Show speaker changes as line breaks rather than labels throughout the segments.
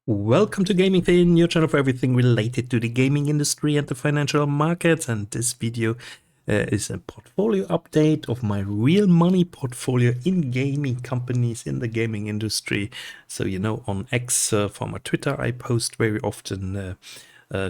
Welcome to Gaming Fin, your channel for everything related to the gaming industry and the financial markets. And this video is a portfolio update of my real money portfolio in gaming companies in the gaming industry. So, you know, on X, former Twitter, I post very often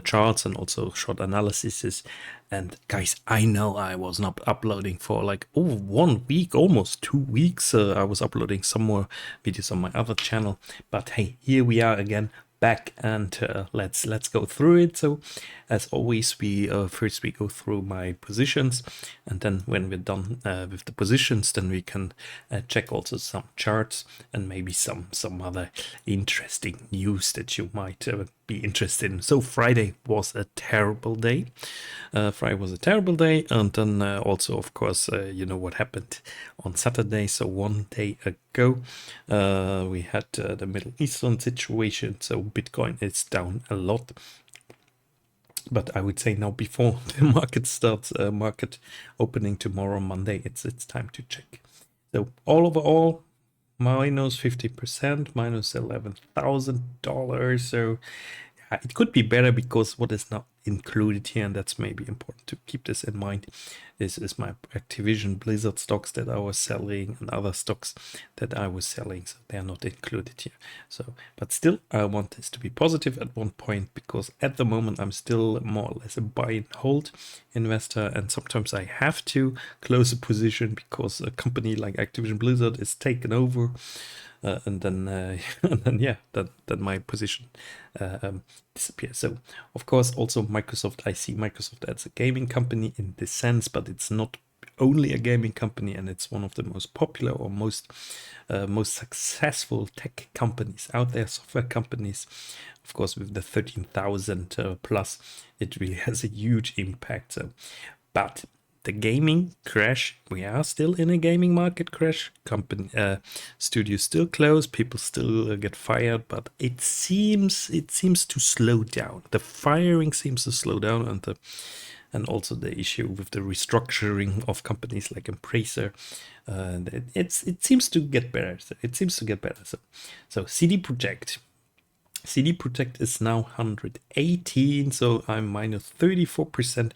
charts and also short analyses. And guys, I know I was not uploading for like 1 week, almost 2 weeks. I was uploading some more videos on my other channel, but hey, here we are again, back, and let's go through it. So as always, we first we go through my positions, and then when we're done with the positions, then we can check also some charts and maybe some other interesting news that you might be interested in. So Friday was a terrible day. Friday was a terrible day, and then also, of course, you know what happened on Saturday. So 1 day ago, we had the Middle Eastern situation. So Bitcoin is down a lot. But I would say now, before the market starts, market opening tomorrow, Monday, it's time to check. So all overall, minus 50%, minus $11,000. So it could be better, because what is not included here, and that's maybe important to keep this in mind, is my Activision Blizzard stocks that I was selling and other stocks that I was selling. So they're not included here. So, but still, I want this to be positive at one point, because at the moment I'm still more or less a buy and hold investor, and sometimes I have to close a position because a company like Activision Blizzard is taken over. And then yeah, then my position disappears. So of course, also Microsoft, I see Microsoft as a gaming company in this sense, but it's not only a gaming company, and it's one of the most popular or most successful tech companies out there, software companies. Of course, with the 13,000 plus, it really has a huge impact. But the gaming crash, we are still in a gaming market crash. Company studios still close, people still get fired, but it seems to slow down. The firing seems to slow down, and also the issue with the restructuring of companies like Embracer, it seems to get better. So CD Projekt. CD Projekt is now 118, so I'm minus 34%,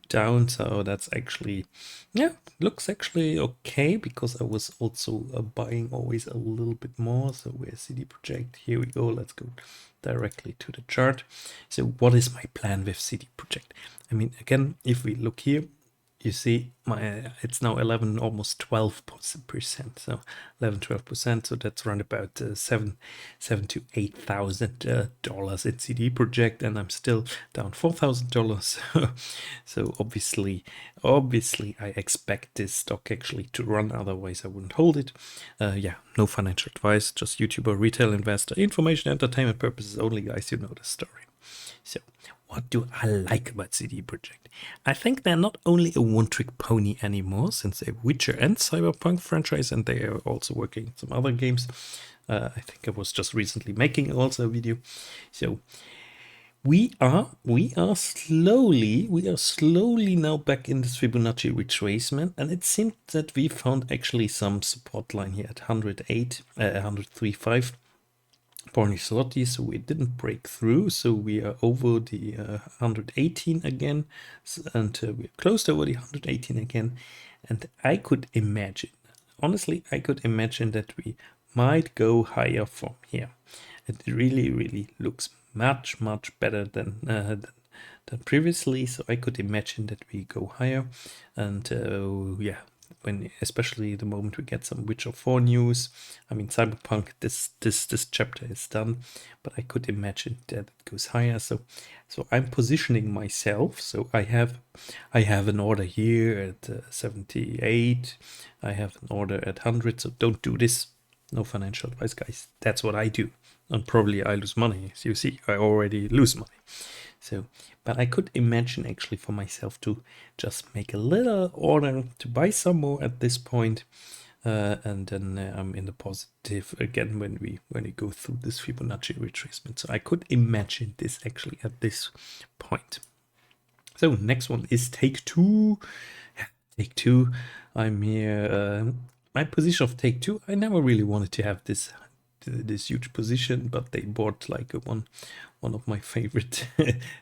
down. So that's actually, yeah, looks actually okay, because I was also buying always a little bit more. So where's CD Projekt? Here we go. Let's go directly to the chart. So what is my plan with CD Projekt? I mean, again, if we look here, you see it's now 11, almost 12%. So 11-12%. So that's around about $7,000 to $8,000 in CD Projekt, and I'm still down $4,000. So obviously I expect this stock actually to run. Otherwise I wouldn't hold it. Yeah, no financial advice, just YouTuber, retail investor, information, entertainment purposes only, guys. You know the story. So what do I like about CD Projekt? I think they're not only a one-trick pony anymore, since they have Witcher and Cyberpunk franchise, and they are also working on some other games. I think I was just recently making also a video. So we are slowly now back in this Fibonacci retracement, and it seems that we found actually some support line here at 103.5 zloty, so we didn't break through. So we are over the 118 again, and we're close over the 118 again. And I could imagine, honestly, that we might go higher from here. It really looks much better than previously. So I could imagine that we go higher, and yeah, when especially the moment we get some Witcher 4 news. I mean, Cyberpunk, this chapter is done, but I could imagine that it goes higher. So I'm positioning myself. So I have an order here at 78. I have an order at 100. So don't do this. No financial advice, guys. That's what I do, and probably I lose money. As you see, I already lose money. So, but I could imagine actually for myself to just make a little order to buy some more at this point, and then I'm in the positive again when we go through this Fibonacci retracement. So I could imagine this actually at this point. So next one is Take-Two. Take-Two. I'm here. My position of Take-Two. I never really wanted to have this this huge position, but they bought like one of my favorite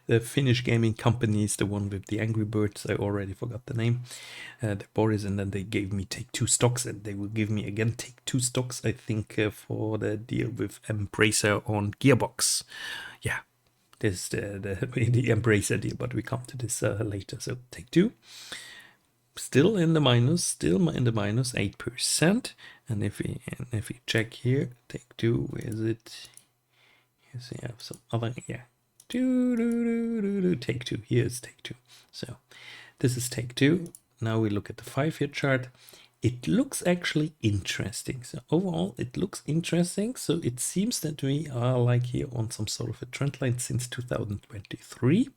the Finnish gaming companies, the one with the Angry Birds. I already forgot the name. They bought it, and then they gave me Take-Two stocks, and they will give me again Take-Two stocks, I think, for the deal with Embracer on Gearbox. Yeah, this is the Embracer deal, but we come to this later. So Take-Two still in the minus, 8%. And if we check here, Take-Two, where is it? Yes, we have some other, yeah. Take-Two, here's Take-Two. So this is Take-Two. Now we look at the 5-year chart. It looks actually interesting. So overall, it looks interesting. So it seems that we are like here on some sort of a trend line since 2023.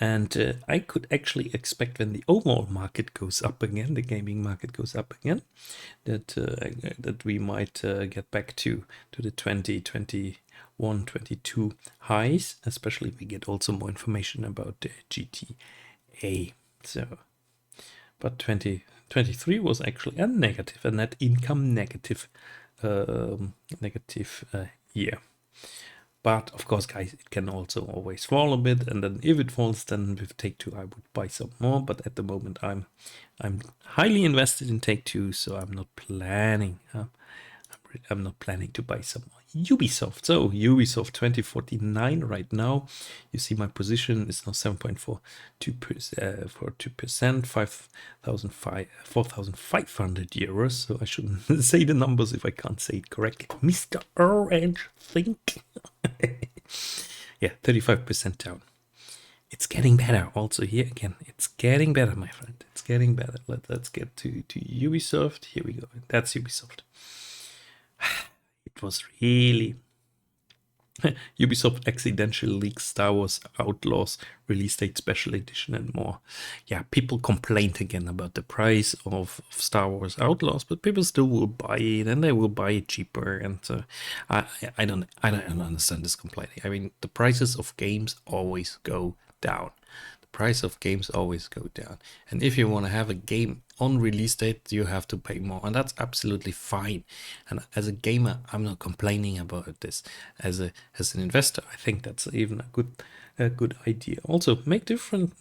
And I could actually expect when the overall market goes up again, the gaming market goes up again, that we might get back to the 2021, 22 highs, especially if we get also more information about the GTA. So, but 2023 was actually a net income negative year. But of course, guys, it can also always fall a bit, and then if it falls, then with Take-Two I would buy some more. But at the moment, I'm highly invested in Take-Two, so I'm not planning. I'm not planning to buy some more. Ubisoft. So Ubisoft 2049 right now. You see my position is now 7.42%, 4,500 euros. So I shouldn't say the numbers if I can't say it correctly. Mr. Orange, think. Yeah, 35% down. It's getting better. Also here again, it's getting better, my friend. It's getting better. Let's get to Ubisoft. Here we go. That's Ubisoft. It was really Ubisoft accidentally leaks Star Wars Outlaws release date special edition and more. Yeah, people complained again about the price of Star Wars Outlaws, but people still will buy it, and they will buy it cheaper. And I don't understand this complaining. I mean, the prices of games always go down. Price of games always go down, and if you want to have a game on release date, you have to pay more, and that's absolutely fine. And as a gamer, I'm not complaining about this. As an investor, I think that's even a good idea. Also, make different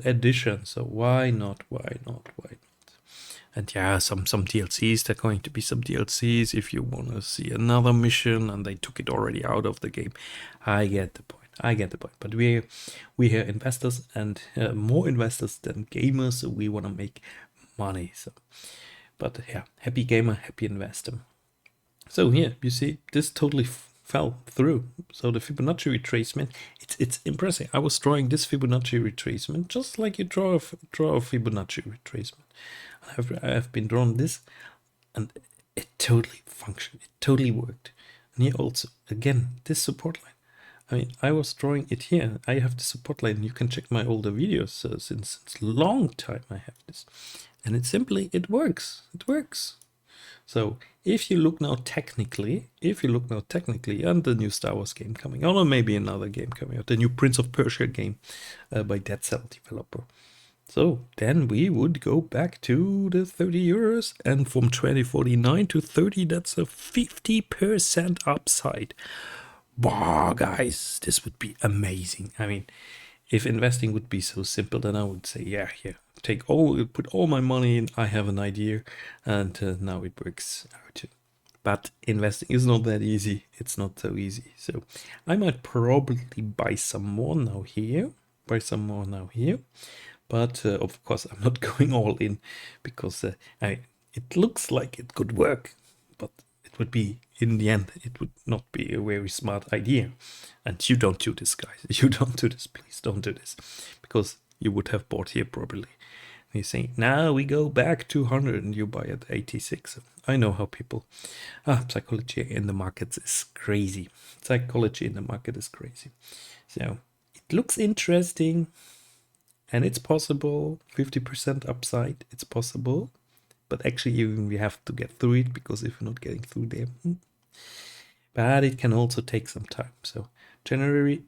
editions. So why not? And yeah, some DLCs. There are going to be some DLCs if you want to see another mission, and they took it already out of the game. I get the point. But we are investors, and more investors than gamers, so we want to make money. So, but yeah, happy gamer, happy investor. So here you see this totally fell through. So the Fibonacci retracement, it's impressive. I was drawing this Fibonacci retracement just like you draw a Fibonacci retracement. I have been drawn this, and it totally functioned. It totally worked. And here also, again, this support line. I mean, I was drawing it here. I have the support line. You can check my older videos. Since long time I have this. And it works. It works. So if you look now technically, and the new Star Wars game coming out, or maybe another game coming out, the new Prince of Persia game by Dead Cell developer. So then we would go back to the 30 euros, and from 2049 to 30, that's a 50% upside. Wow, guys, this would be amazing. I mean, if investing would be so simple, then I would say, yeah, put all my money in. I have an idea, and now it works out. But investing is not that easy. It's not so easy. So I might probably buy some more now here. But of course, I'm not going all in, because it looks like it could work, but it would be, in the end, it would not be a very smart idea. And you don't do this, guys. You don't do this. Please don't do this, because you would have bought here probably. And you say, now we go back to 100 and you buy at 86. I know how people, psychology in the markets is crazy. So it looks interesting, and it's possible. 50% upside, it's possible. But actually, even we have to get through it, because if we're not getting through there, but it can also take some time. So January,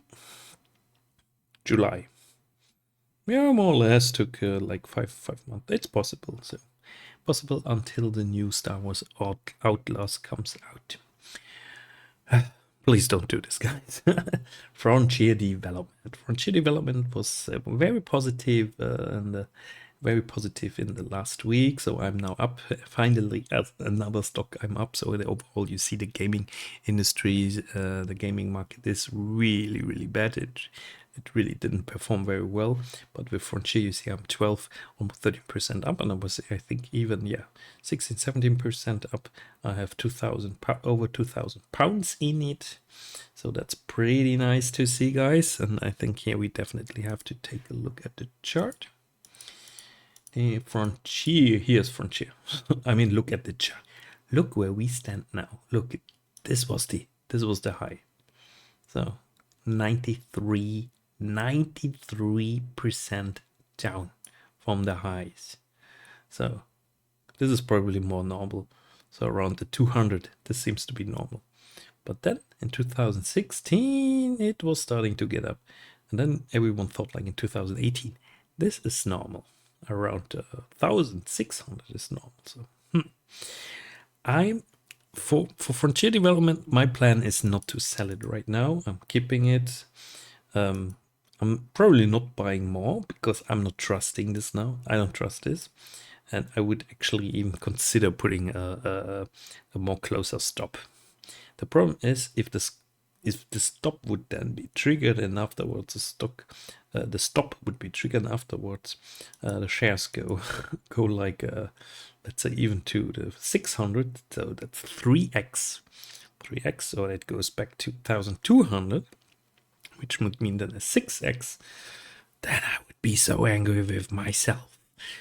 July, yeah, more or less took like five months. It's possible. So, possible until the new Star Wars Outlaws comes out. Please don't do this, guys. Frontier development. Frontier development was very positive and very positive in the last week. So I'm now up finally as another stock. I'm up. So overall, you see the gaming industry, the gaming market is really, really bad. It really didn't perform very well. But with Frontier, you see I'm 12, almost 13% up. And I was, I think, even, 16, 17% up. I have over 2,000 pounds in it. So that's pretty nice to see, guys. And I think here we definitely have to take a look at the chart. The Frontier, here's Frontier. I mean, look at the chart. Look where we stand now. Look, this was the high. So 93% down from the highs. So this is probably more normal. So around the 200, this seems to be normal. But then in 2016, it was starting to get up. And then everyone thought like in 2018, this is normal. Around 1,600 is normal. So I'm for Frontier development, my plan is not to sell it right now. I'm keeping it. I'm probably not buying more because I'm not trusting this now. I don't trust this. And I would actually even consider putting a more closer stop. The problem is if the stop would then be triggered and afterwards the stop would be triggered afterwards, the shares go like let's say even to the 600, so that's 3x, so it goes back to 1,200, which would mean then a 6x. Then I would be so angry with myself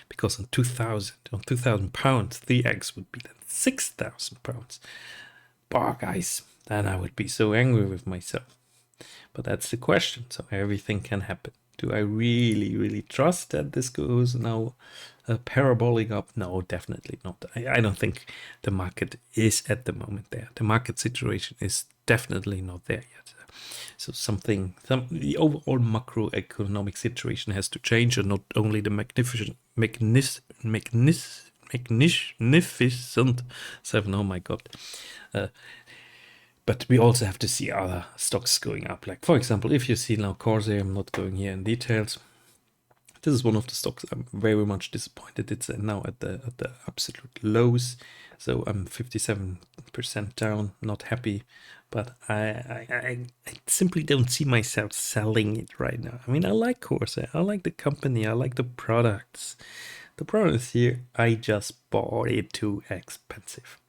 because on 2,000 pounds, 3x would be then 6,000 pounds. Bah, guys, then I would be so angry with myself. But that's the question. So everything can happen. Do I really, really trust that this goes now parabolic up? No, definitely not. I don't think the market is at the moment there. The market situation is definitely not there yet. So the overall macroeconomic situation has to change, and not only the magnificent 7. Oh my God. But we also have to see other stocks going up. Like, for example, if you see now Corsair, I'm not going here in details. This is one of the stocks I'm very much disappointed. It's now at the absolute lows. So I'm 57% down, not happy. But I simply don't see myself selling it right now. I mean, I like Corsair. I like the company. I like the products. The problem is here, I just bought it too expensive.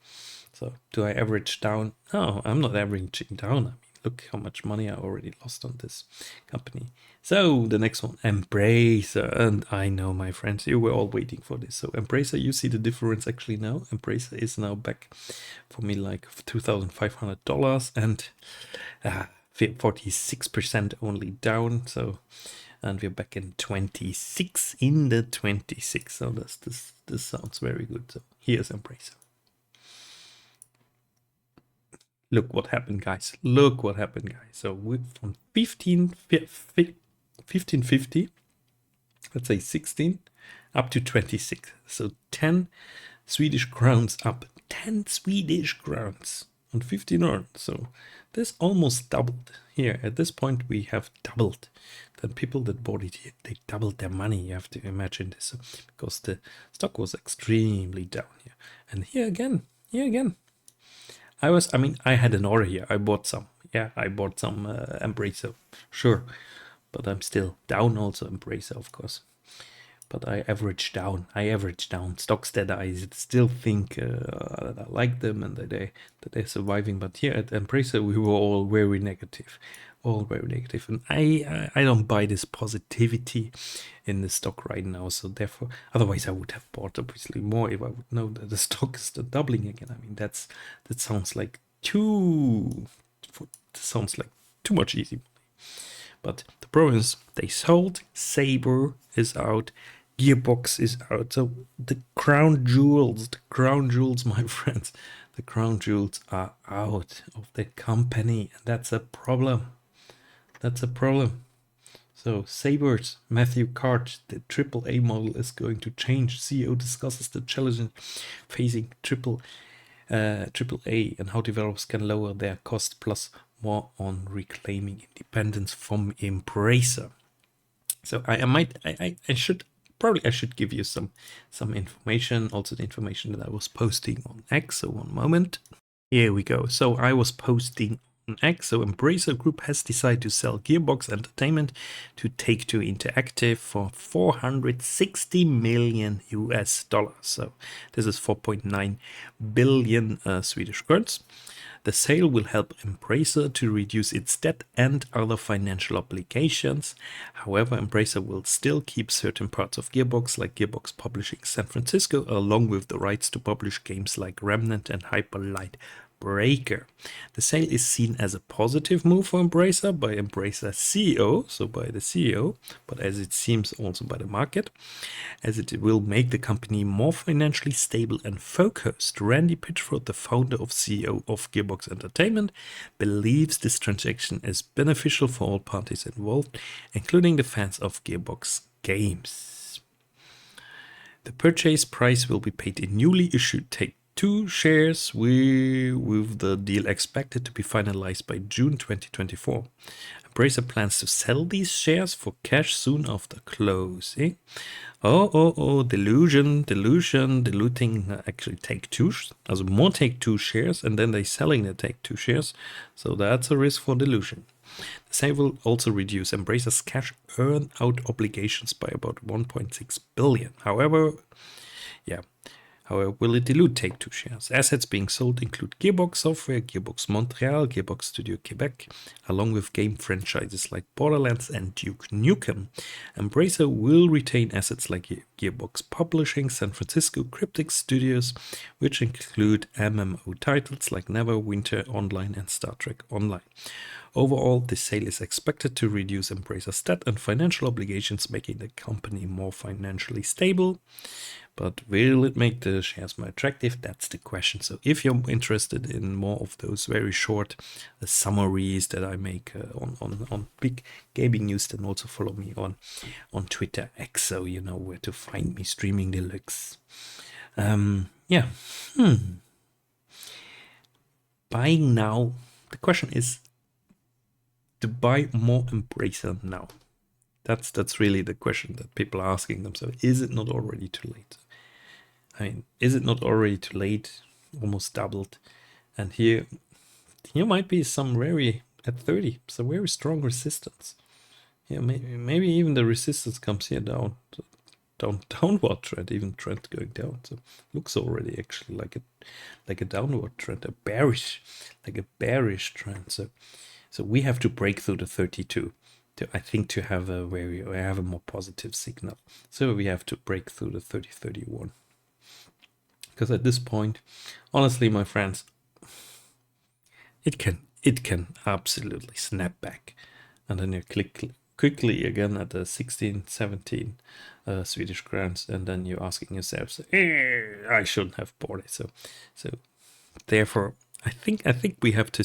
So do I average down? No, I'm not averaging down. I mean, look how much money I already lost on this company. So the next one, Embracer. And I know, my friends, you were all waiting for this. So Embracer, you see the difference actually now. Embracer is now back for me like $2,500 and 46% only down. So, and we're back in 26 in the 26. So this sounds very good. So here's Embracer. Look what happened, guys. Look what happened, guys. So we from 1550, let's say 16, up to 26. So 10 Swedish crowns up. 10 Swedish crowns on 15 earned. So this almost doubled. Here, at this point, we have doubled. The people that bought it here, they doubled their money. You have to imagine this. Because the stock was extremely down here. And here again. I had an order here. I bought some. Yeah, I bought some Embracer. Sure. But I'm still down also Embracer, of course. But I average down. Stocks that I still think that I like them and that they're surviving. But here at Embracer, we were all very negative. And I don't buy this positivity in the stock right now. So therefore, otherwise I would have bought obviously more if I would know that the stock is doubling again. I mean, that sounds like too much easy money. But the problem is they sold. Saber is out. Gearbox is out. So the crown jewels, my friends, the crown jewels are out of the company. And that's a problem. So Sabres, Matthew Card, the AAA model is going to change. CEO discusses the challenges facing AAA and how developers can lower their cost, plus more on reclaiming independence from Embracer. So I should give you some information, also the information that I was posting on X. So one moment. Here we go. So I was posting on X. So Embracer Group has decided to sell Gearbox Entertainment to Take-Two Interactive for 460 million US dollars. So this is 4.9 billion Swedish crowns. The sale will help Embracer to reduce its debt and other financial obligations. However, Embracer will still keep certain parts of Gearbox, like Gearbox Publishing San Francisco, along with the rights to publish games like Remnant and Hyper Light Breaker. The sale is seen as a positive move for Embracer by Embracer's CEO, so by the CEO, but as it seems also by the market, as it will make the company more financially stable and focused. Randy Pitchford, the founder of CEO of Gearbox Entertainment, believes this transaction is beneficial for all parties involved, including the fans of Gearbox games. The purchase price will be paid in newly issued Take-Two shares, with the deal expected to be finalized by June 2024. Embracer plans to sell these shares for cash soon after closing. Diluting actually Take-Two, also more Take-Two shares, and then they selling the Take-Two shares. So that's a risk for dilution. The sale will also reduce Embracer's cash earn-out obligations by about 1.6 billion. However, will it dilute Take-Two shares? Assets being sold include Gearbox Software, Gearbox Montreal, Gearbox Studio Quebec, along with game franchises like Borderlands and Duke Nukem. Embracer will retain assets like Gearbox Publishing, San Francisco Cryptic Studios, which include MMO titles like Neverwinter Online and Star Trek Online. Overall, this sale is expected to reduce Embracer's debt and financial obligations, making the company more financially stable. But will it make the shares more attractive? That's the question. So if you're interested in more of those very short summaries that I make on big gaming news, then also follow me on Twitter X, so you know where to find me, Streaming Deluxe. Buying now. The question is to buy more Embracer now. That's really the question that people are asking themselves. Is it not already too late? I mean, is it not already too late? Almost doubled. And here might be some very, at 30, some very strong resistance. Yeah, maybe even the resistance comes here downward trend, even trend going down. So looks already actually like a downward trend, a bearish trend. So we have to break through the 32 to have a more positive signal. So we have to break through the 30-31. Because at this point, honestly, my friends, it can absolutely snap back, and then you click quickly again at the 16, 17 Swedish crowns, and then you're asking yourself, I shouldn't have bought it. So therefore, I think we have to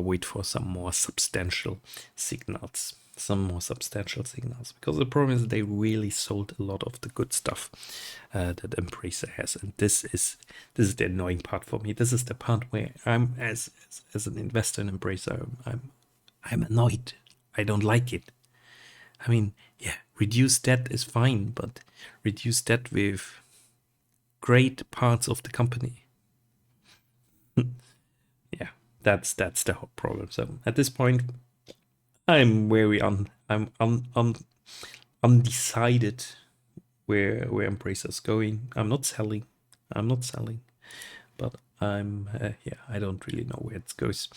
wait for some more substantial signals. Because the problem is they really sold a lot of the good stuff that Embracer has, and this is the annoying part for me. This is the part where I'm as an investor in Embracer, I'm annoyed. I don't like it. I mean, yeah, reduce debt is fine, but reduce debt with great parts of the company. Yeah, that's the whole problem. So at this point, I'm very undecided where Embracer's going. I'm not selling, but I don't really know where it goes.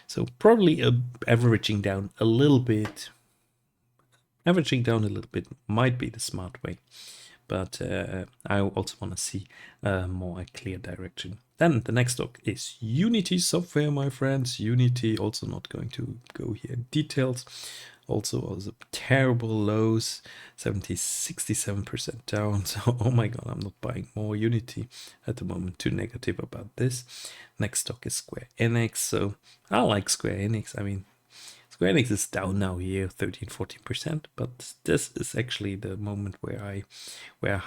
So probably averaging down a little bit. Averaging down a little bit might be the smart way, but I also want to see more a clear direction. Then the next stock is Unity Software, my friends. Unity, also not going to go here in details. Also terrible lows, 67% down. So, oh my god, I'm not buying more Unity at the moment. Too negative about this. Next stock is Square Enix. So I like Square Enix. I mean, Square Enix is down now here, 13-14%, but this is actually the moment where I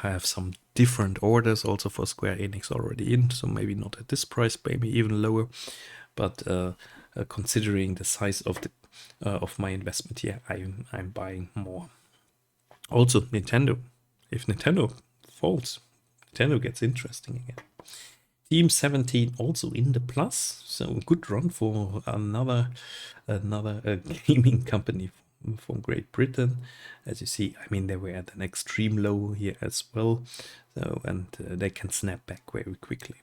have some different orders also for Square Enix already in, so maybe not at this price, maybe even lower, but considering the size of the of my investment here, I'm buying more. Also, Nintendo. If Nintendo falls, Nintendo gets interesting again. Team 17 also in the plus, so good run for another gaming company from Great Britain. As you see, I mean, they were at an extreme low here as well, so and they can snap back very quickly.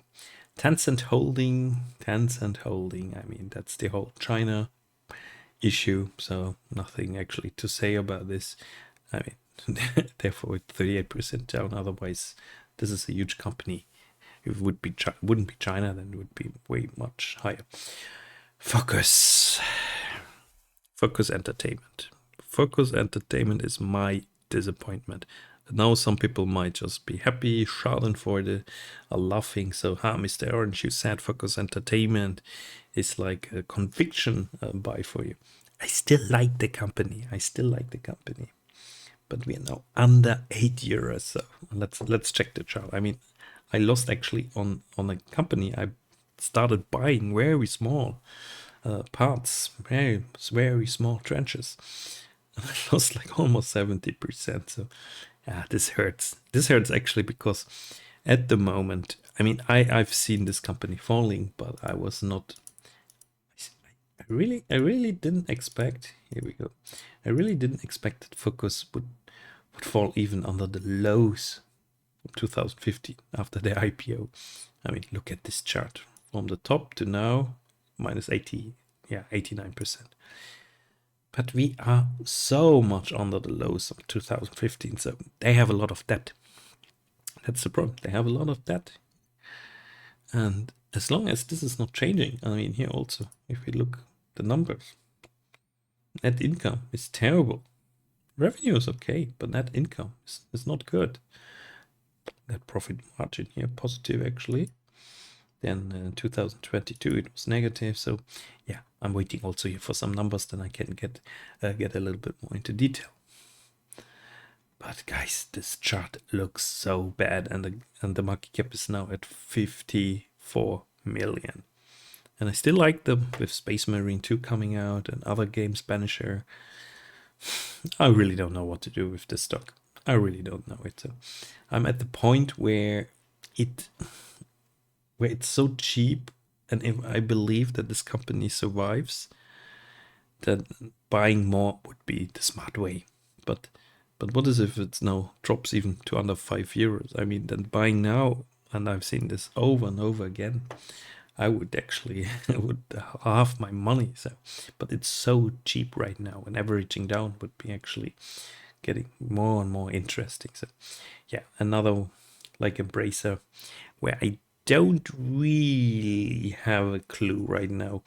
Tencent Holding, I mean, that's the whole China issue, so nothing actually to say about this. I mean, therefore 38% down. Otherwise, this is a huge company. If it wouldn't be China, then it would be way much higher. Focus Entertainment. Focus Entertainment is my disappointment. Now some people might just be happy, Schadenfreude, are laughing. So, Mr. Orange, you said Focus Entertainment is like a conviction buy for you. I still like the company. But we are now under €8. So let's check the chart. I mean, I lost actually on a company. I started buying very small parts, very small tranches. I lost like almost 70%. So yeah, this hurts. This hurts actually because at the moment, I mean, I've seen this company falling, but I was not. I really didn't expect. Here we go. I really didn't expect that Focus would fall even under the lows from 2015 after their IPO. I mean, look at this chart from the top to now, minus 89%. But we are so much under the lows of 2015, so they have a lot of debt. That's the problem. They have a lot of debt. And as long as this is not changing, I mean, here also, if we look the numbers, net income is terrible. Revenue is okay, but net income is not good. Net profit margin here, positive actually. Then in 2022 it was negative. So yeah, I'm waiting also here for some numbers, then I can get a little bit more into detail. But guys, this chart looks so bad, and the market cap is now at 54 million. And I still like them with Space Marine 2 coming out and other games, Banisher. I really don't know what to do with this stock. I really don't know it. So I'm at the point where it's so cheap, and if I believe that this company survives, then buying more would be the smart way. But what is if it now drops even to under €5? I mean, then buying now, and I've seen this over and over again, I would actually half my money. So, but it's so cheap right now, and averaging down would be actually getting more and more interesting. So yeah, another like Embracer, where I don't really have a clue right now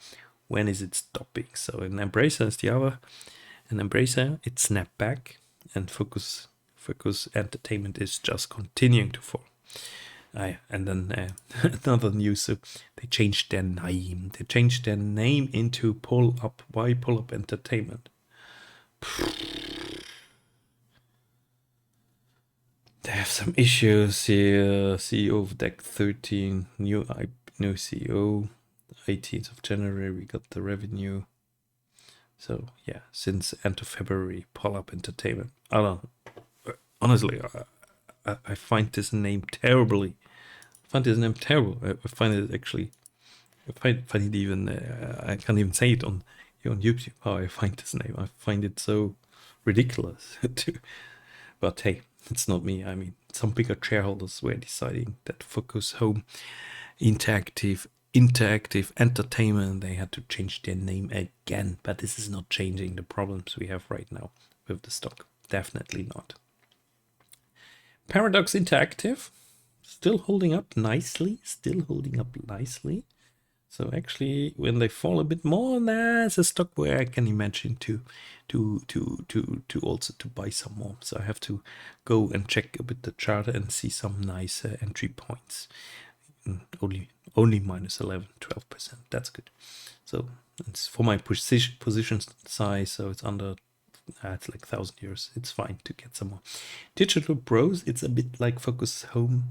when is it stopping. So an Embracer is the other, and Embracer it snapped back, and Focus Entertainment is just continuing to fall. And then another news, so they changed their name. They changed their name into Pull Up. Why Pull Up Entertainment? They have some issues here. CEO of Deck 13, new CEO. 18th of January, we got the revenue. So yeah, since end of February, Pull Up Entertainment. I don't know. Honestly, I find this name terribly. I find this name terrible. I find it actually. I find it even. I can't even say it on YouTube. How I find this name. I find it so ridiculous. But hey, it's not me. I mean, some bigger shareholders were deciding that Focus Home Interactive Entertainment, they had to change their name again. But this is not changing the problems we have right now with the stock. Definitely not. Paradox Interactive, still holding up nicely. So actually, when they fall a bit more, that's a stock where I can imagine to also to buy some more. So I have to go and check a bit the chart and see some nice entry points. Only minus 11-12%. That's good. So It's for my position size, so it's under. It's like 1,000 euros. It's fine to get some more. Digital Bros, it's a bit like Focus Home.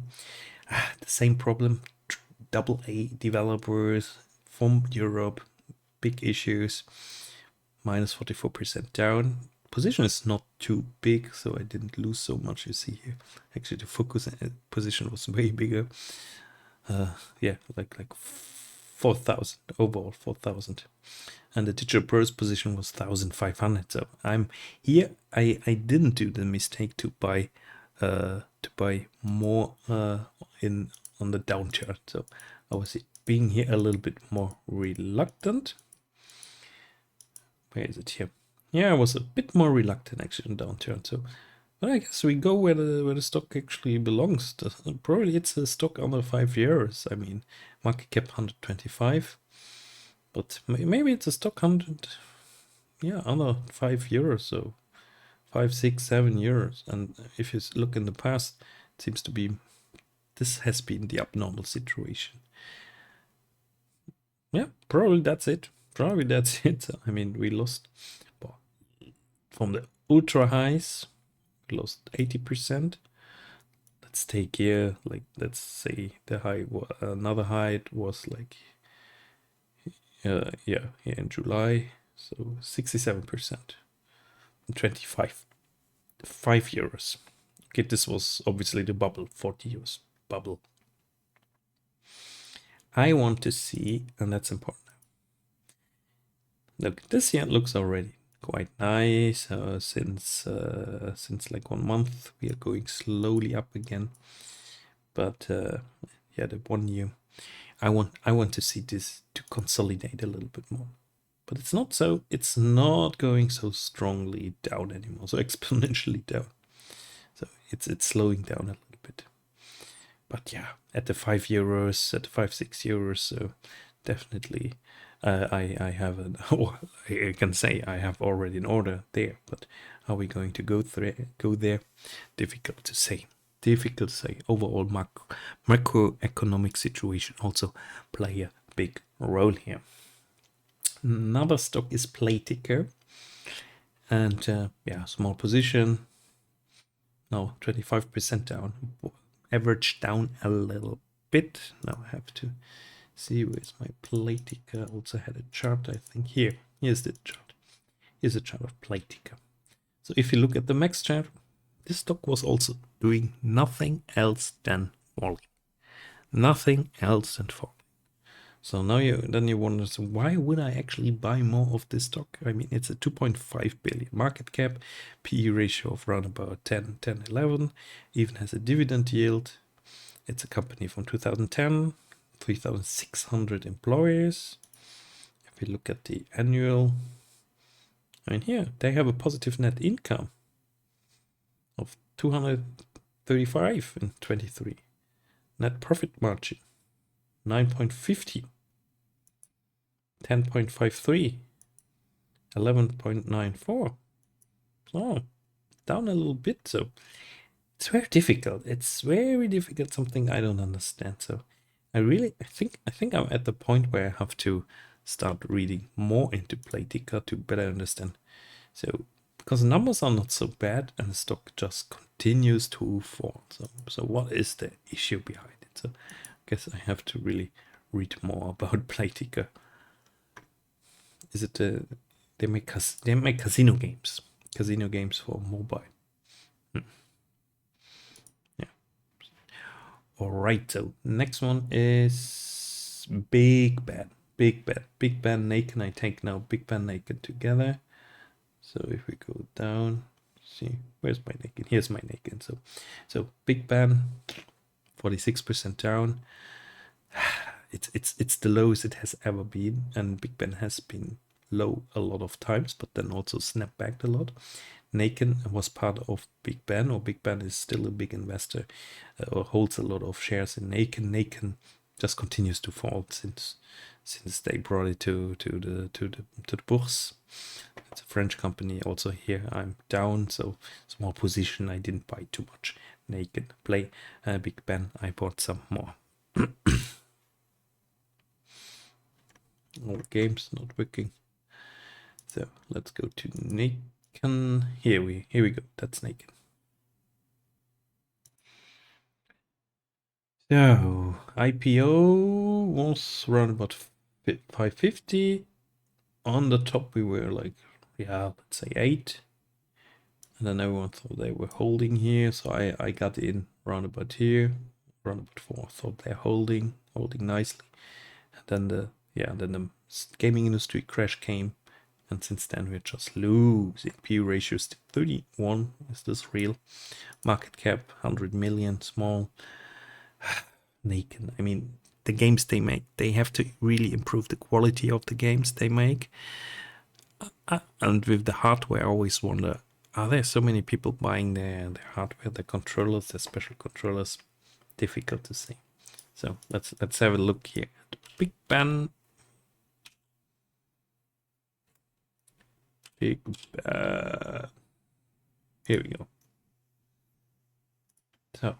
The same problem. AA developers from Europe, big issues. Minus 44% down. Position is not too big, so I didn't lose so much. You see here, actually the Focus position was way bigger. Yeah, like 4,000 overall, 4,000. And the Digital Bros position was 1,500. So I'm here. I didn't do the mistake to buy more on the downturn. So I was being here a little bit more reluctant. Where is it here? Yeah, I was a bit more reluctant actually in downturn. So, but I guess we go where the stock actually belongs. Probably it's a stock under 5 years. I mean, market cap 125. But maybe it's a stock 100, yeah, under 5 years, so 5, 6, 7 years. And if you look in the past, it seems to be, this has been the abnormal situation. Yeah, probably that's it. Probably that's it. I mean, we lost from the ultra highs, we lost 80%. Let's take here, like, let's say the high, another high was like, yeah, here in July, so 67%, 25, 5 euros. Okay, this was obviously the bubble, 40 euros bubble. I want to see, and that's important. Look, this here looks already quite nice. Since like 1 month, we are going slowly up again. But yeah, the 1 year, I want to see this to consolidate a little bit more. But it's not so. It's not going so strongly down anymore. So exponentially down. So it's slowing down a little bit. But yeah, at the 5 euros, at the 5, 6 euros, so definitely I have an, or I can say I have already an order there. But are we going to go there? Difficult to say. Difficult to say. Overall macroeconomic situation also play a big role here. Another stock is Playtika, and yeah, small position. Now 25% down. Average down a little bit. Now I have to see where's my Playtika. Also had a chart, I think. Here's the chart. Here's a chart of Playtika. So if you look at the max chart, this stock was also doing nothing else than falling. Nothing else than falling. So now you wonder, so why would I actually buy more of this stock? I mean, it's a 2.5 billion market cap, PE ratio of around about 10, 11, even has a dividend yield. It's a company from 2010, 3,600 employees. If we look at the annual, I mean, here they have a positive net income of 235 in 23. Net profit margin 9.50, 10.53, 11.94. So down a little bit. So it's very difficult. It's very difficult. Something I don't understand. So I think I'm at the point where I have to start reading more into Playtika to better understand. So because the numbers are not so bad and the stock just continues to fall. So what is the issue behind it? So I guess I have to really read more about Playtika. Is it they make casino games for mobile? Yeah. All right. So next one is Bigben. Bigben, Nacon. I take now Bigben, Nacon together. So if we go down, see where's my Nacon? Here's my Nacon. So Bigben, 46% down. It's the lowest it has ever been, and Bigben has been low a lot of times, but then also snapped back a lot. Nacon was part of Bigben, or Bigben is still a big investor, or holds a lot of shares in Nacon. Nacon just continues to fall since they brought it to the Bourse. It's a French company. Also here I'm down, so small position. I didn't buy too much. Nacon play Bigben. I bought some more. All games not working. So let's go to Nacon. Here we go. That's Nacon. So IPO was around about 550. On the top we were like, yeah, let's say 8. And then everyone thought they were holding here, so I got in around about here, around about 4. I thought they're holding nicely. And then the gaming industry crash came, and since then we're just losing. P ratio is 31. Is this real? Market cap 100 million, small. Nacon. I mean, the games they make, they have to really improve the quality of the games they make. And with the hardware, I always wonder, are there so many people buying their hardware, their controllers, their special controllers? Difficult to say. So let's have a look here at Bigben. Bigben. Here we go. So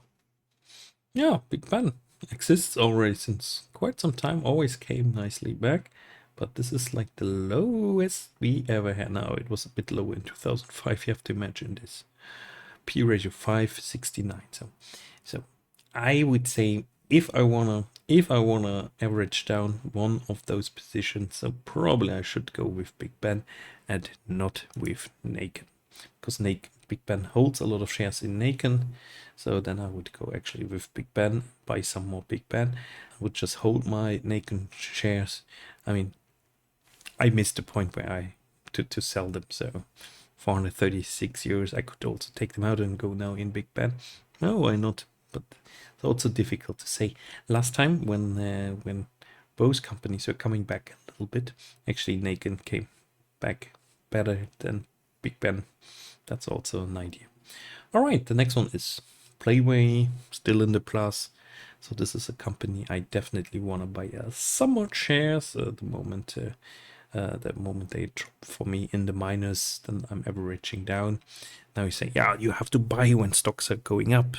yeah, Bigben exists already since quite some time. Always came nicely back. But this is like the lowest we ever had. Now it was a bit low in 2005. You have to imagine this. P ratio 569. So I would say if I wanna average down one of those positions, so probably I should go with Bigben and not with Nacon, because Bigben holds a lot of shares in Nacon. So then I would go actually with Bigben, buy some more Bigben. I would just hold my Nacon shares. I mean, I missed the point where I to sell them, so 436 euros. I could also take them out and go now in Bigben. No, why not? But it's also difficult to say. Last time when both companies were coming back a little bit, actually Nacon came back better than Bigben. That's also an idea. All right, the next one is Playway, still in the plus. So this is a company I definitely want to buy some more shares at the moment. The moment they drop for me in the minus, then I'm averaging down. Now you say, yeah, you have to buy when stocks are going up.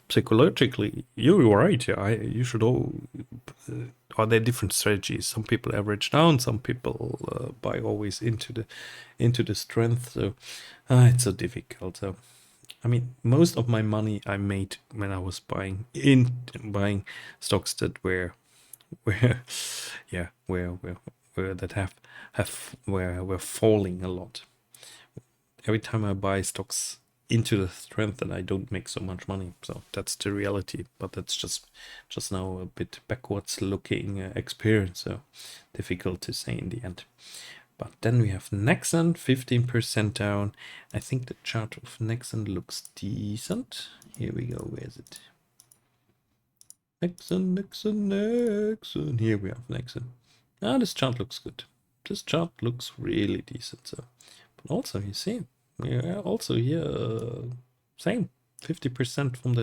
Psychologically, you're right. You should all. Are there different strategies? Some people average down. Some people buy always into the strength. So it's so difficult. So I mean, most of my money I made when I was buying stocks that were falling a lot. Every time I buy stocks into the strength, and I don't make so much money. So that's the reality. But that's just now a bit backwards looking experience. So difficult to say in the end. But then we have Nexon, 15% down. I think the chart of Nexon looks decent. Here we go. Where is it? Nexon. Here we have Nexon. This chart looks good. This chart looks really decent. So, but also you see, yeah, also here, same 50% from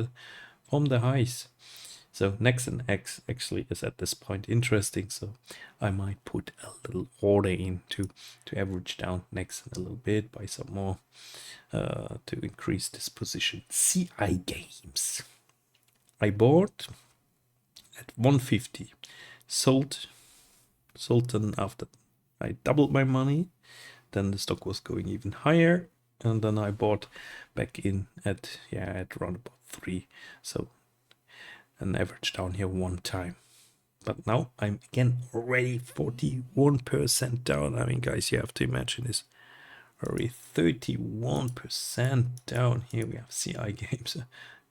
the highs. So Nexon X actually is at this point interesting. So I might put a little order in to average down Nexon a little bit, buy some more to increase this position. CI Games. I bought at 150, sold them after I doubled my money. Then the stock was going even higher, and then I bought back in at around about 3. So an average down here one time. But now I'm again already 41% down. I mean, guys, you have to imagine this. Already 31% down. Here we have CI Games.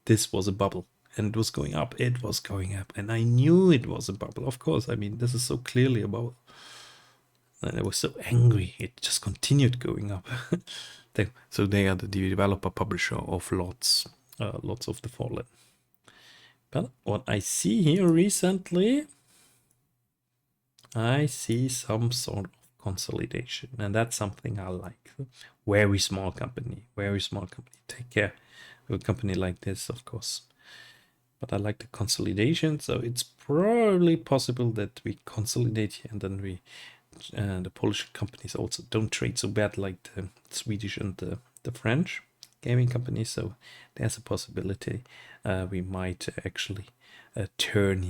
This was a bubble. And it was going up. It was going up. And I knew it was a bubble. Of course, I mean, this is so clearly about. And I was so angry. It just continued going up. So they are the developer publisher of lots of the Fallen. But what I see here recently, I see some sort of consolidation. And that's something I like. Very small company. Take care of a company like this, of course. But I like the consolidation, so it's probably possible that we consolidate here, and then the Polish companies also don't trade so bad like the Swedish and the French gaming companies. So there's a possibility we might actually turn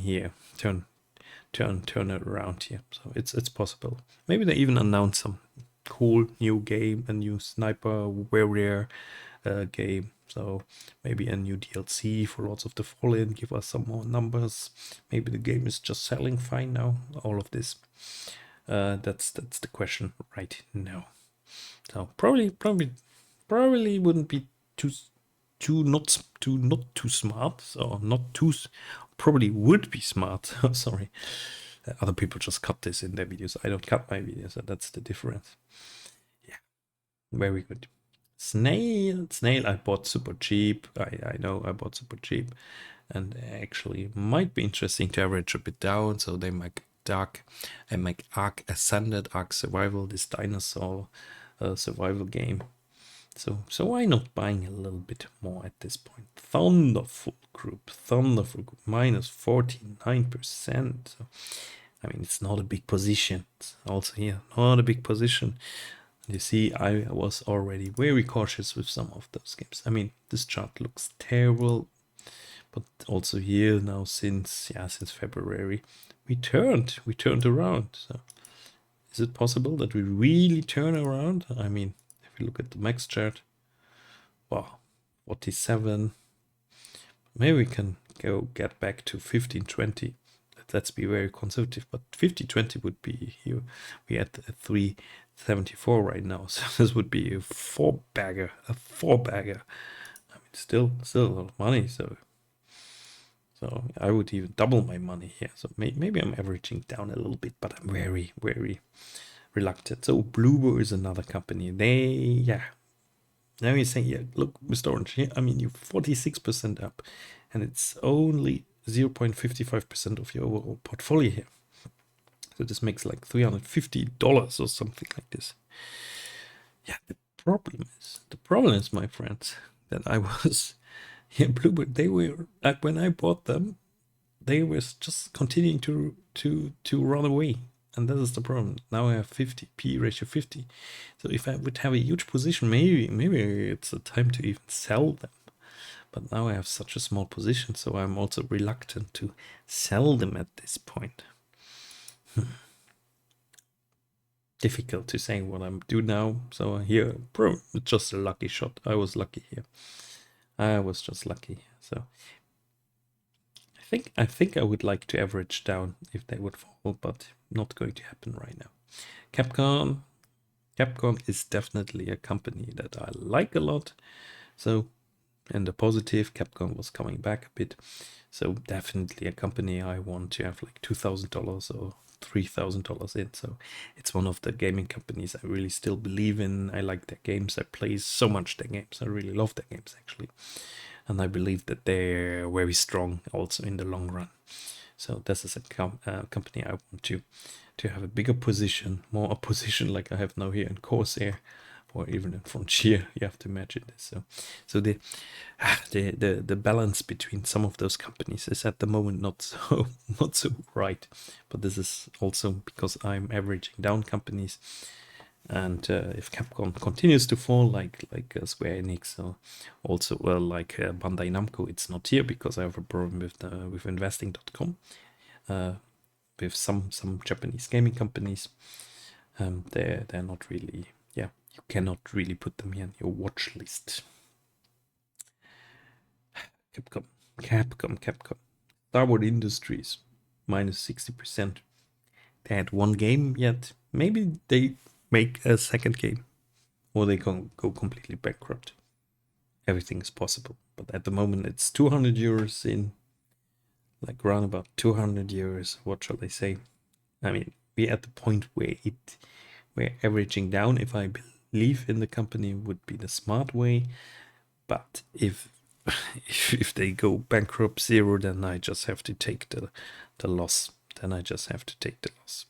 turn it around here. So it's possible. Maybe they even announce some cool new game, a new sniper warrior game. So maybe a new DLC for Lords of the Fallen, give us some more numbers. Maybe the game is just selling fine now. All of this. That's the question right now. So probably wouldn't be not too smart. So not too probably would be smart. Sorry. Other people just cut this in their videos. I don't cut my videos, so that's the difference. Yeah, very good. SNAIL I bought super cheap. I know I bought super cheap, and actually might be interesting to average a bit down. So they make Ark Ascended, Ark Survival, this dinosaur survival game. So why not buying a little bit more at this point? Thunderful Group minus 49%. So, I mean, it's not a big position. It's also here, not a big position. You see, I was already very cautious with some of those games. I mean, this chart looks terrible, but also here now since February, we turned around. So is it possible that we really turn around? I mean, if you look at the max chart, wow, 47. Maybe we can get back to 1520. Let's be very conservative, but 50-20 would be here. We at 374 right now, so this would be a four bagger. I mean, still a lot of money. So I would even double my money here. So maybe I'm averaging down a little bit, but I'm very reluctant. So Bloober is another company. Now you say, yeah, look, Mr. Orange, here, I mean, you're 46% up, and it's only 0.55% of your overall portfolio here. So this makes like $350 or something like this. Yeah, the problem is, my friends, that I was here, Bloober, they were, like, when I bought them, they were just continuing to run away. And that is the problem. Now I have 50, P ratio 50. So if I would have a huge position, maybe it's a time to even sell them. But now I have such a small position, so I'm also reluctant to sell them at this point. Difficult to say what I'm doing now. So here, it's just a lucky shot. I was lucky here. I was just lucky. So I think I would like to average down if they would fall, but not going to happen right now. Capcom is definitely a company that I like a lot. So, and the positive, Capcom was coming back a bit. So definitely a company I want to have like $2,000 or $3,000 in. So it's one of the gaming companies I really still believe in. I like their games. I play so much their games. I really love their games actually. And I believe that they're very strong also in the long run. So this is a company I want to have a bigger position, more a position like I have now here in Corsair, or even in Frontier. You have to imagine this. So the balance between some of those companies is at the moment not so right. But this is also because I'm averaging down companies. And if Capcom continues to fall, like Square Enix, or also like Bandai Namco, it's not here because I have a problem with investing.com, with some Japanese gaming companies. They're not really, you cannot really put them here on your watch list. Capcom. Starward Industries, minus 60%. They had one game yet. Maybe they make a second game, or they can go completely bankrupt. Everything is possible, but at the moment it's 200 euros in, like around about 200 euros. What shall I say? I mean, we're at the point where we're averaging down. If I believe in the company, would be the smart way. But if they go bankrupt zero, then I just have to take the loss. Then I just have to take the loss.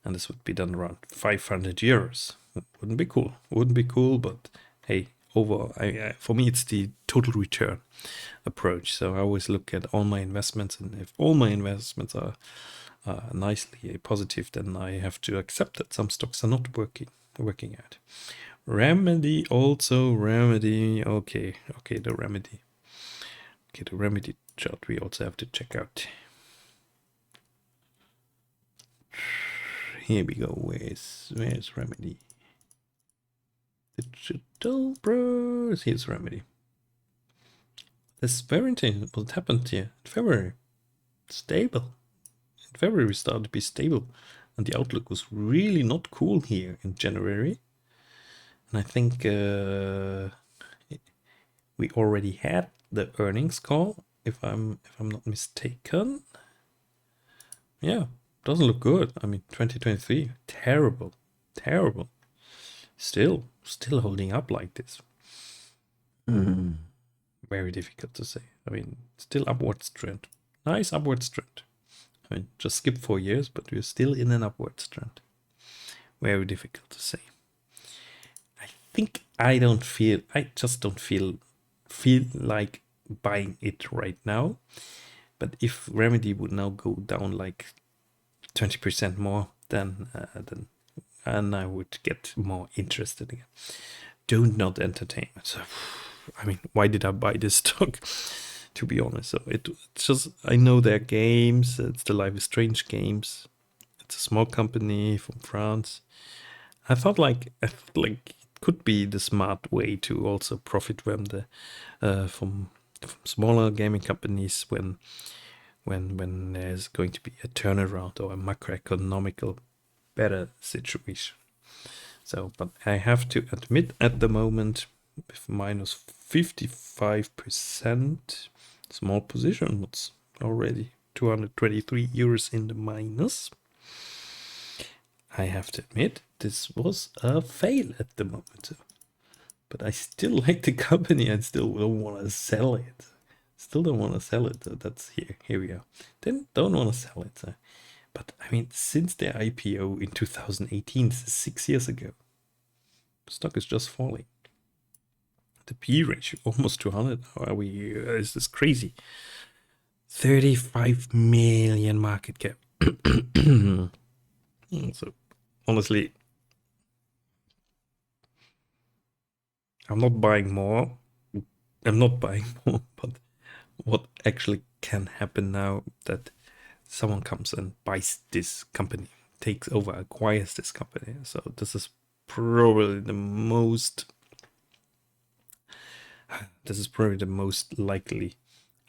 And this would be done around 500 euros. Wouldn't be cool, but hey, for me it's the total return approach. So I always look at all my investments, and if all my investments are nicely positive, then I have to accept that some stocks are not working out. Remedy. Okay, the Remedy chart we also have to check out. Here we go. Where's Remedy? Digital Bros. Here's Remedy. That's very interesting. What happened here in February? Stable. In February we started to be stable, and the outlook was really not cool here in January. And I think we already had the earnings call, if I'm not mistaken. Yeah, doesn't look good. I mean, 2023, terrible. Still holding up like this. Very difficult to say. I mean, still upwards trend. Nice upwards trend. I mean, just skip 4 years, but we're still in an upwards trend. Very difficult to say. I think I just don't feel like buying it right now. But if Remedy would now go down like 20% more, then I would get more interested again. DontNod Entertainment. So, I mean, why did I buy this stock? To be honest, so it's just, I know their games. It's the Life is Strange games. It's a small company from France. I thought like it could be the smart way to also profit from the from smaller gaming companies when there's going to be a turnaround or a macroeconomical better situation. So, but I have to admit, at the moment, with minus 55%, small position, it's already 223 euros in the minus. I have to admit, this was a fail at the moment. But I still like the company. I still don't want to sell it. That's here we go. Then don't want to sell it. But I mean, since their IPO in 2018, this is 6 years ago, the stock is just falling. The P ratio almost 200. How are we? Is this crazy? 35 million market cap. So honestly, I'm not buying more. But what actually can happen now that someone comes and buys this company, takes over, acquires this company. So this is probably the most likely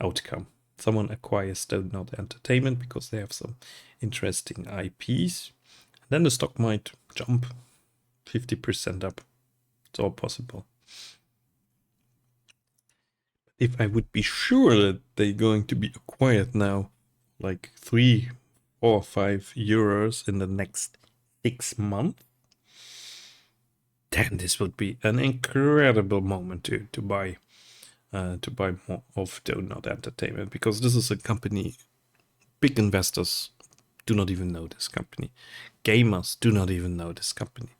outcome. Someone acquires DontNod Entertainment because they have some interesting IPs. Then the stock might jump 50% up. It's all possible. If I would be sure that they're going to be acquired now, like 3, 4, 5 euros in the next 6 months, then this would be an incredible moment to buy more of DontNod Entertainment, because this is a company big investors do not even know this company. Gamers do not even know this company.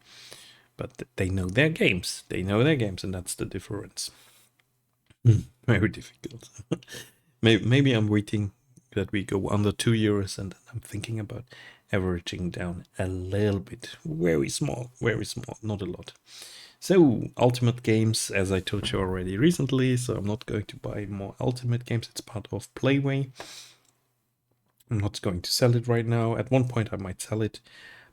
But they know their games. And that's the difference. Very difficult. Maybe I'm waiting that we go under 2 euros, and then I'm thinking about averaging down a little bit. Very small, not a lot. So, Ultimate Games, as I told you already recently, so I'm not going to buy more Ultimate Games. It's part of Playway. I'm not going to sell it right now. At one point I might sell it,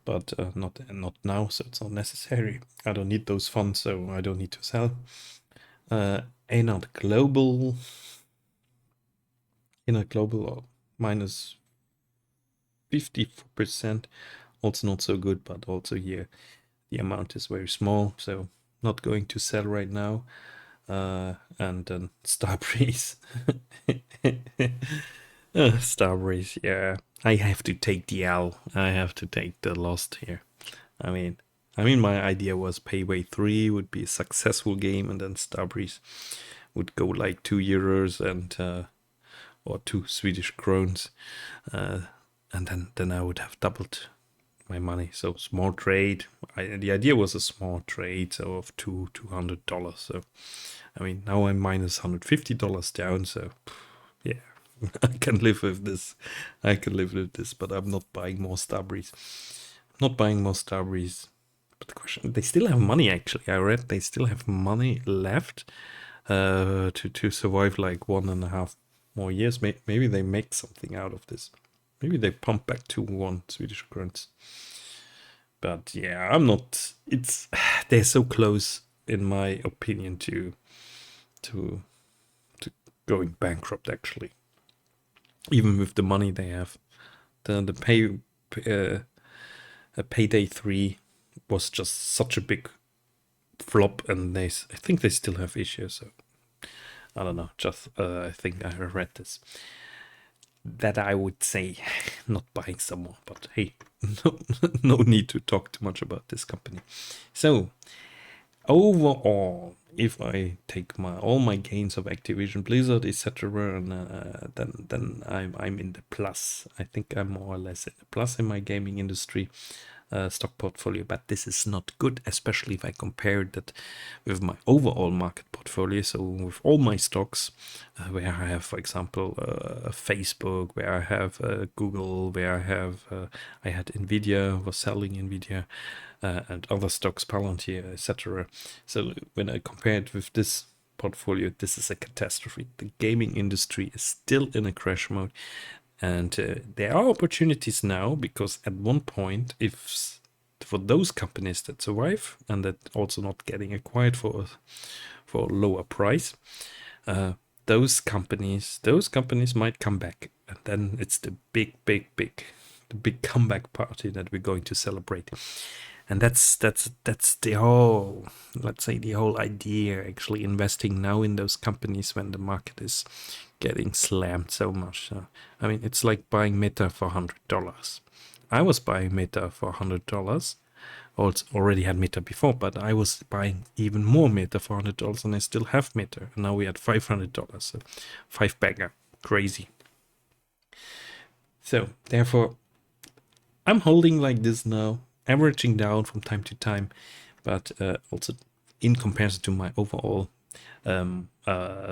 but not now, so it's not necessary. I don't need those funds, so I don't need to sell. ENAD Global minus 54%, also not so good, but also here the amount is very small, so not going to sell right now. And then Starbreeze. Starbreeze, yeah. I have to take the L. I have to take the loss here. I mean, my idea was Playway 3 would be a successful game, and then Starbreeze would go like 2 euros and or 2 Swedish crowns, and then I would have doubled my money. So small trade. The idea was a small trade, so of $200. So I mean, now I'm minus $150 down. So yeah. I can live with this. But I'm not buying more Starbreeze. But the question, they still have money, actually. I read they still have money left to survive like 1.5 more years. Maybe they make something out of this. Maybe they pump back to 1 Swedish crowns. But yeah, I'm not. They're so close, in my opinion, to going bankrupt. Actually, even with the money they have, the Payday 3 was just such a big flop, and I think they still have issues. So I don't know. Just I think I read this. That I would say not buying some more, but hey, no need to talk too much about this company. So overall, if I take all my gains of Activision, Blizzard, etc., and then I'm in the plus. I think I'm more or less in the plus in my gaming industry stock portfolio, but this is not good, especially if I compare that with my overall market portfolio. So with all my stocks, where I have, for example, Facebook, where I have Google, where I had Nvidia, was selling Nvidia, and other stocks, Palantir, etc. So when I compare it with this portfolio, this is a catastrophe. The gaming industry is still in a crash mode. And there are opportunities now, because at one point, if for those companies that survive and that also not getting acquired for a lower price, those companies might come back, and then it's the big comeback party that we're going to celebrate. And that's the whole, let's say, the whole idea, actually investing now in those companies when the market is getting slammed so much. I mean, it's like buying Meta for $100. I was buying Meta for $100. Also already had Meta before, but I was buying even more Meta for $100, and I still have Meta. And now we had $500, so 5-bagger, crazy. So therefore, I'm holding like this now, averaging down from time to time, but also in comparison to my overall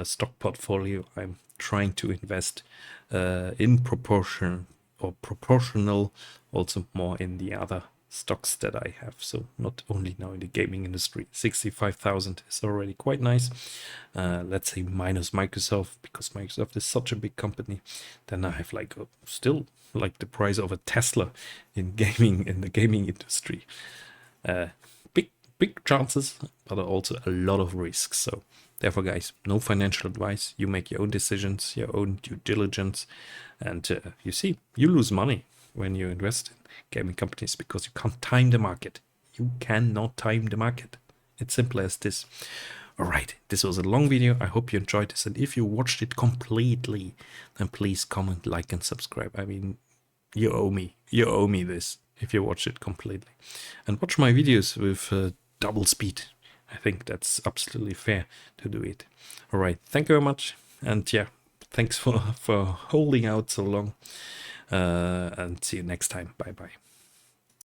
stock portfolio, I'm trying to invest in proportion or proportional, also more in the other stocks that I have. So not only now in the gaming industry. 65,000 is already quite nice. Let's say minus Microsoft, because Microsoft is such a big company. Then I have like still like the price of a Tesla in the gaming industry. Big chances, but also a lot of risks. So therefore, guys, no financial advice. You make your own decisions, your own due diligence, and you see, you lose money when you invest in gaming companies because you can't time the market. You cannot time the market. It's simple as this. All right, this was a long video. I hope you enjoyed this, and if you watched it completely, then please comment, like, and subscribe. I mean, you owe me. You owe me this if you watch it completely, and watch my videos with double speed. I think that's absolutely fair to do it. All right, thank you very much, and yeah, thanks for holding out so long, and see you next time. Bye bye.